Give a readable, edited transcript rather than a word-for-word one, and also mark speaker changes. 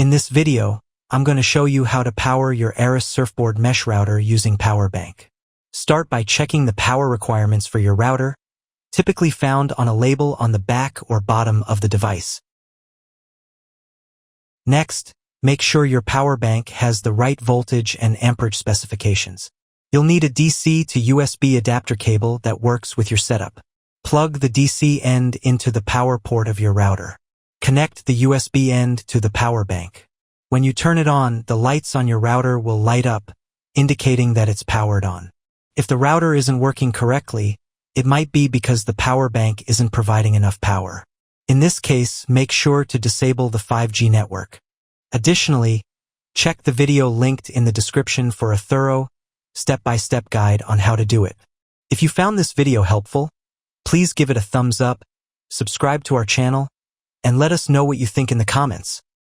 Speaker 1: In this video, I'm going to show you how to power your Arris Surfboard mesh router using power bank. Start by checking the power requirements for your router, typically found on a label on the back or bottom of the device. Next, make sure your power bank has the right voltage and amperage specifications. You'll need a DC to USB adapter cable that works with your setup. Plug the DC end into the power port of your router. Connect the USB end to the power bank. When you turn it on, the lights on your router will light up, indicating that it's powered on. If the router isn't working correctly, it might be because the power bank isn't providing enough power. In this case, make sure to disable the 5G network. Additionally, check the video linked in the description for a thorough, step-by-step guide on how to do it. If you found this video helpful, please give it a thumbs up, subscribe to our channel, and let us know what you think in the comments.